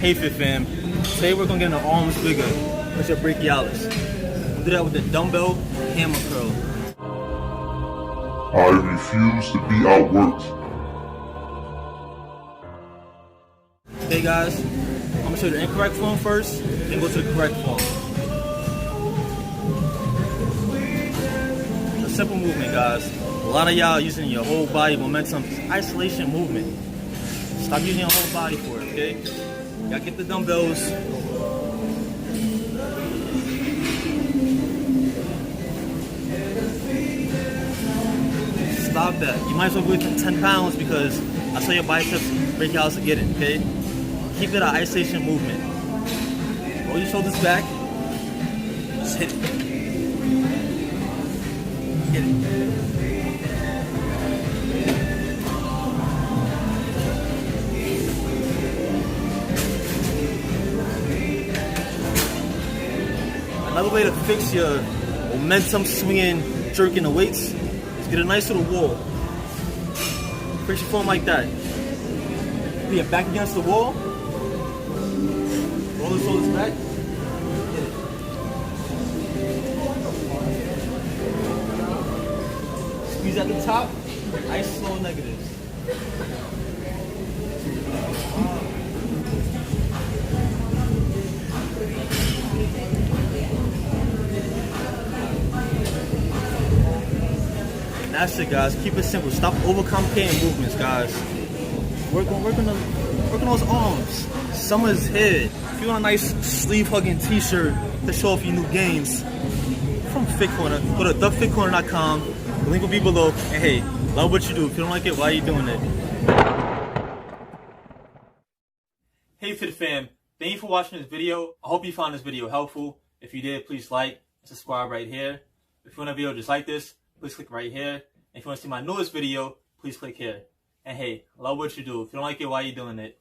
Hey Fit Fam, today we're gonna get our arms bigger. Push your brachialis. We'll do that with the dumbbell hammer curl. I refuse to be outworked. Okay guys, I'm gonna show you the incorrect form first, then go to the correct form. It's a simple movement guys. A lot of y'all using your whole body momentum. It's isolation movement. Stop using your whole body for it, okay? Y'all get the dumbbells. Stop that. You might as well go with 10 pounds because I saw your biceps brachialis to get it, okay? Keep it an isolation movement. Roll your shoulders back. Just hit it. Hit it. Another way to fix your momentum swinging, jerking the weights is get a nice little wall. Fix your form like that. Put your back against the wall. Roll the shoulders back. Hit it. Squeeze at the top. Nice slow negatives. That's it guys, keep it simple. Stop overcomplicating movements guys. Work on those arms. Summer's here. If you want a nice sleeve hugging t-shirt to show off your new gains from Fit Corner, go to thefitcorner.com. The link will be below. And hey, love what you do. If you don't like it, why are you doing it? Hey Fit Fam, thank you for watching this video. I hope you found this video helpful. If you did, please like and subscribe right here. If you want a video just like this, please click right here. And if you want to see my newest video, please click here. And hey, love what you do. If you don't like it, why are you doing it?